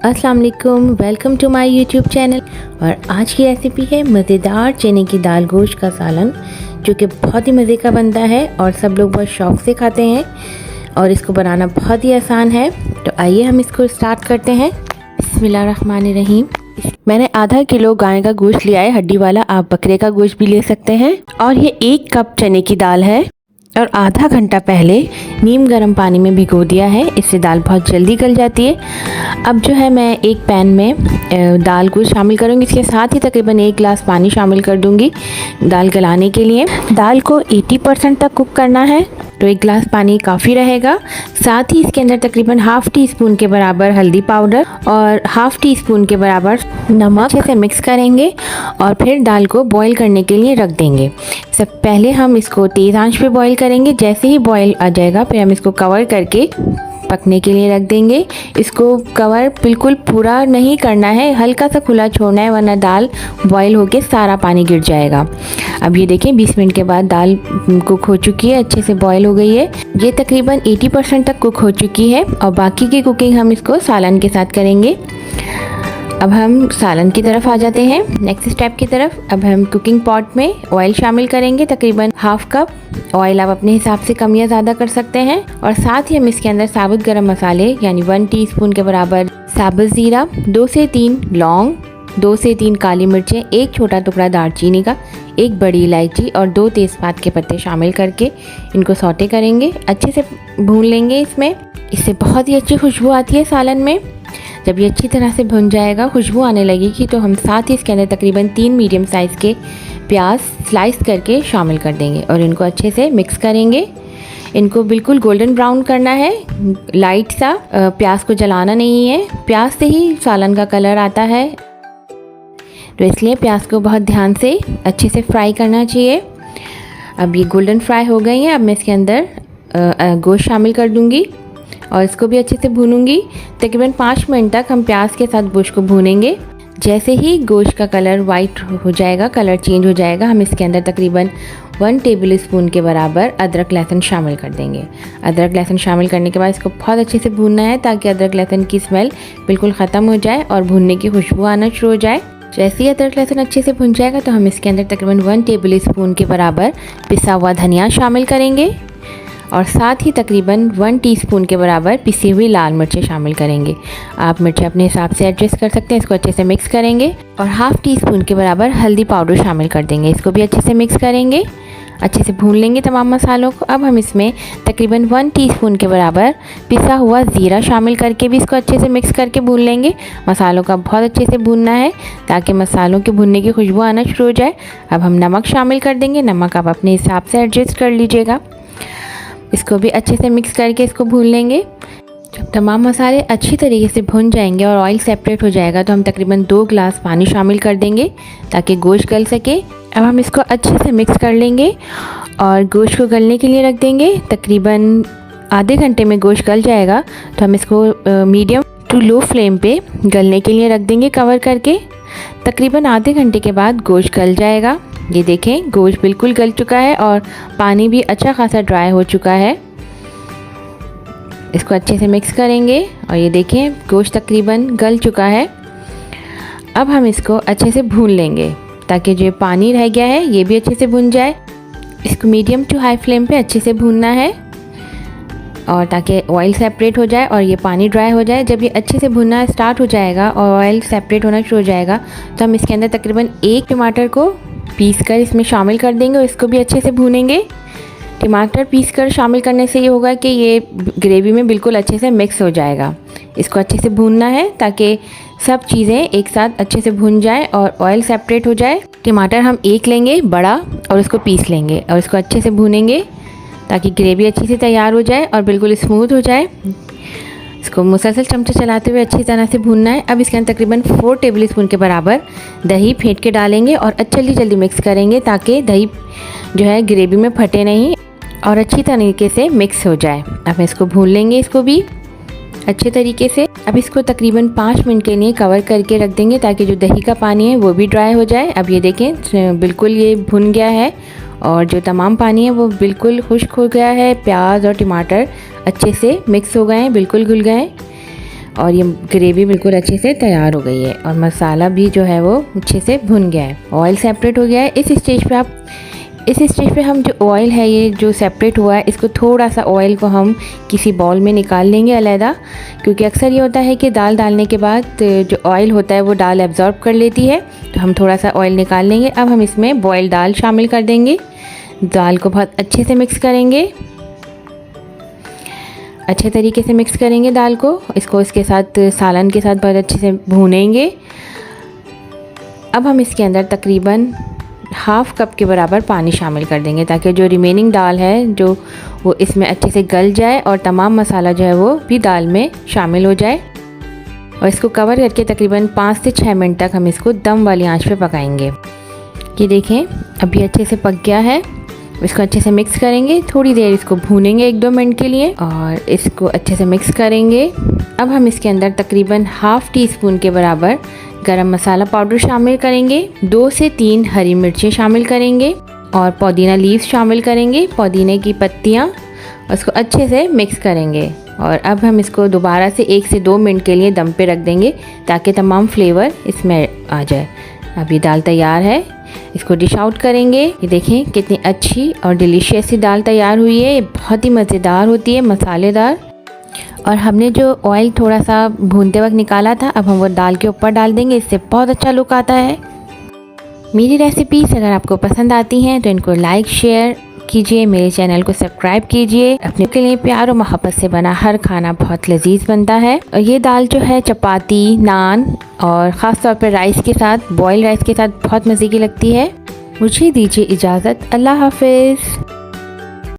अस्सलाम वालेकुम, welcome to my YouTube channel. और आज की रेसिपी है मज़ेदार चने की दाल गोश्त का सालन, जो कि बहुत ही मज़े का बनता है और सब लोग बहुत शौक़ से खाते हैं और इसको बनाना बहुत ही आसान है। तो आइए हम इसको स्टार्ट करते हैं। बिस्मिल्लाहिर्रहमानिर्रहीम। मैंने आधा किलो गाय का गोश्त लिया है, हड्डी वाला। आप बकरे का गोश्त भी ले सकते हैं। और ये 1 कप चने की दाल है और आधा घंटा पहले नीम गर्म पानी में भिगो दिया है। इससे दाल बहुत जल्दी गल जाती है। अब जो है मैं एक पैन में दाल को शामिल करूँगी। इसके साथ ही तकरीबन 1 गिलास पानी शामिल कर दूँगी दाल गलाने के लिए। दाल को 80% तक कुक करना है, तो 1 गिलास पानी काफ़ी रहेगा। साथ ही इसके अंदर तकरीबन ½ टीस्पून के बराबर हल्दी पाउडर और ½ टीस्पून के बराबर नमक अच्छे से मिक्स करेंगे और फिर दाल को बॉईल करने के लिए रख देंगे। सब पहले हम इसको तेज़ आंच पे बॉईल करेंगे। जैसे ही बॉईल आ जाएगा फिर हम इसको कवर करके पकने के लिए रख देंगे। इसको कवर बिल्कुल पूरा नहीं करना है, हल्का सा खुला छोड़ना है, वरना दाल बॉईल होके सारा पानी गिर जाएगा। अब ये देखें 20 मिनट के बाद दाल कुक हो चुकी है, अच्छे से बॉईल हो गई है। ये तकरीबन 80% तक कुक हो चुकी है और बाकी की कुकिंग हम इसको सालन के साथ करेंगे। अब हम सालन की तरफ आ जाते हैं, नेक्स्ट स्टेप की तरफ। अब हम कुकिंग पॉट में ऑयल शामिल करेंगे, तकरीबन ½ कप ऑयल। आप अपने हिसाब से कम या ज़्यादा कर सकते हैं। और साथ ही हम इसके अंदर साबुत गरम मसाले यानी 1 टीस्पून के बराबर साबुत ज़ीरा, 2 से 3 लौंग, 2 से 3 काली मिर्चें, 1 छोटा टुकड़ा दालचीनी का, 1 बड़ी इलायची और 2 तेज़पात के पत्ते शामिल करके इनको सौटे करेंगे, अच्छे से भून लेंगे। इससे बहुत ही अच्छी खुशबू आती है सालन में। जब ये अच्छी तरह से भुन जाएगा, खुशबू आने लगेगी, तो हम साथ ही इसके अंदर तकरीबन 3 मीडियम साइज़ के प्याज स्लाइस करके शामिल कर देंगे और इनको अच्छे से मिक्स करेंगे। इनको बिल्कुल गोल्डन ब्राउन करना है, लाइट सा, प्याज को जलाना नहीं है। प्याज से ही सालन का कलर आता है, तो इसलिए प्याज को बहुत ध्यान से अच्छे से फ्राई करना चाहिए। अब ये गोल्डन फ्राई हो गई हैं। अब मैं इसके अंदर गोश्त शामिल कर दूंगी और इसको भी अच्छे से भूनूंगी। तकरीबन 5 मिनट तक हम प्याज के साथ गोश्त को भूनेंगे। जैसे ही गोश्त का कलर वाइट हो जाएगा, कलर चेंज हो जाएगा, हम इसके अंदर तकरीबन 1 टेबल स्पून के बराबर अदरक लहसुन शामिल कर देंगे। अदरक लहसुन शामिल करने के बाद इसको बहुत अच्छे से भूनना है, ताकि अदरक लहसुन की स्मेल बिल्कुल ख़त्म हो जाए और भूनने की खुशबू आना शुरू हो जाए। जैसे ही अदरक लहसुन अच्छे से भुन जाएगा, तो हम इसके अंदर तकरीबन 1 टेबल स्पून के बराबर पिसा हुआ धनिया शामिल करेंगे और साथ ही तकरीबन 1 टीस्पून के बराबर पिसी हुई लाल मिर्चें शामिल करेंगे। आप मिर्चें अपने हिसाब से एडजस्ट कर सकते हैं। इसको अच्छे से मिक्स करेंगे और ½ टीस्पून के बराबर हल्दी पाउडर शामिल कर देंगे। इसको भी अच्छे से मिक्स करेंगे, अच्छे से भून लेंगे तमाम मसालों को। अब हम इसमें तकरीबन 1 टीस्पून के बराबर पिसा हुआ ज़ीरा शामिल करके भी इसको अच्छे से मिक्स करके भून लेंगे। मसालों का बहुत अच्छे से भूनना है, ताकि मसालों के भुनने की खुशबू आना शुरू हो जाए। अब हम नमक शामिल कर देंगे। नमक आप अपने हिसाब से एडजस्ट कर लीजिएगा। इसको भी अच्छे से मिक्स करके इसको भून लेंगे। जब तमाम मसाले अच्छी तरीके से भुन जाएंगे और ऑयल सेपरेट हो जाएगा, तो हम तकरीबन 2 गिलास पानी शामिल कर देंगे, ताकि गोश्त गल सके। अब हम इसको अच्छे से मिक्स कर लेंगे और गोश्त को गलने के लिए रख देंगे। तकरीबन आधे घंटे में गोश्त गल जाएगा, तो हम इसको मीडियम टू लो फ्लेम पे गलने के लिए रख देंगे कवर करके। तकरीबन आधे घंटे के बाद गोश्त गल जाएगा। ये देखें गोश्त बिल्कुल गल चुका है और पानी भी अच्छा खासा ड्राई हो चुका है। इसको अच्छे से मिक्स करेंगे और ये देखें गोश्त तकरीबन गल चुका है। अब हम इसको अच्छे से भून लेंगे, ताकि जो पानी रह गया है ये भी अच्छे से भुन जाए। इसको मीडियम टू हाई फ्लेम पे अच्छे से भूनना है, और ताकि ऑयल सेपरेट हो जाए और ये पानी ड्राई हो जाए। जब ये अच्छे से भुनना स्टार्ट हो जाएगा और ऑयल सेपरेट होना शुरू हो जाएगा, तो हम इसके अंदर तकरीबन 1 टमाटर को पीस कर इसमें शामिल कर देंगे और इसको भी अच्छे से भूनेंगे। टमाटर पीस कर शामिल करने से ये होगा कि ये ग्रेवी में बिल्कुल अच्छे से मिक्स हो जाएगा। इसको अच्छे से भूनना है, ताकि सब चीज़ें एक साथ अच्छे से भुन जाए और ऑयल सेपरेट हो जाए। टमाटर हम 1 लेंगे बड़ा और उसको पीस लेंगे और इसको अच्छे से भूनेंगे, ताकि ग्रेवी अच्छी से तैयार हो जाए और बिल्कुल स्मूथ हो जाए। इसको मुसलसल चमचे चलाते हुए अच्छी तरह से भूनना है। अब इसके अंदर तकरीबन 4 टेबल स्पून के बराबर दही फेंट के डालेंगे और जल्दी मिक्स करेंगे, ताकि दही जो है ग्रेवी में फटे नहीं और अच्छी तरीके से मिक्स हो जाए। अब इसको भून लेंगे, इसको भी अच्छे तरीके से। अब इसको तकरीबन 5 मिनट के लिए कवर करके रख देंगे, ताकि जो दही का पानी है वो भी ड्राई हो जाए। अब ये देखें बिल्कुल ये भुन गया है और जो तमाम पानी है वो बिल्कुल खुश्क हो गया है। प्याज और टमाटर अच्छे से मिक्स हो गए हैं, बिल्कुल घुल गए हैं और ये ग्रेवी बिल्कुल अच्छे से तैयार हो गई है और मसाला भी जो है वो अच्छे से भुन गया है, ऑयल सेपरेट हो गया है। इस स्टेज पे हम जो ऑयल है ये जो सेपरेट हुआ है, इसको थोड़ा सा ऑयल को हम किसी बॉल में निकाल लेंगे अलहदा, क्योंकि अक्सर ये होता है कि दाल डालने के बाद जो ऑयल होता है वो दाल एब्जॉर्ब कर लेती है, तो हम थोड़ा सा ऑयल निकाल लेंगे। अब हम इसमें बॉयल दाल शामिल कर देंगे, दाल को बहुत अच्छे से मिक्स करेंगे, अच्छे तरीके से मिक्स करेंगे दाल को। इसको इसके साथ सालन के साथ बहुत अच्छे से भूनेंगे। अब हम इसके अंदर तकरीबन हाफ़ कप के बराबर पानी शामिल कर देंगे, ताकि जो रिमेनिंग दाल है जो वो इसमें अच्छे से गल जाए और तमाम मसाला जो है वो भी दाल में शामिल हो जाए। और इसको कवर करके तकरीबन 5 से 6 मिनट तक हम इसको दम वाली आंच पे पकाएंगे। ये देखें अभी अच्छे से पक गया है। इसको अच्छे से मिक्स करेंगे, थोड़ी देर इसको भूनेंगे 1-2 मिनट के लिए और इसको अच्छे से मिक्स करेंगे। अब हम इसके अंदर तकरीबन हाफ़ टी स्पून के बराबर गरम मसाला पाउडर शामिल करेंगे, 2 से 3 हरी मिर्चें शामिल करेंगे और पुदीना लीव्स शामिल करेंगे, पुदीने की पत्तियाँ। उसको अच्छे से मिक्स करेंगे और अब हम इसको दोबारा से 1 से 2 मिनट के लिए दम पे रख देंगे, ताकि तमाम फ्लेवर इसमें आ जाए। अब ये दाल तैयार है, इसको डिश आउट करेंगे। ये देखें कितनी अच्छी और डिलीशियस सी दाल तैयार हुई है। ये बहुत ही मज़ेदार होती है, मसालेदार। और हमने जो ऑयल थोड़ा सा भूनते वक्त निकाला था, अब हम वो दाल के ऊपर डाल देंगे, इससे बहुत अच्छा लुक आता है। मेरी रेसिपीज़ अगर आपको पसंद आती हैं तो इनको लाइक शेयर कीजिए, मेरे चैनल को सब्सक्राइब कीजिए। अपने के लिए प्यार और मोहब्बत से बना हर खाना बहुत लजीज बनता है। और ये दाल जो है चपाती, नान और ख़ास तौर पर राइस के साथ, बॉयल राइस के साथ बहुत मज़े की लगती है। मुझे दीजिए इजाज़त, अल्लाह हाफिज़।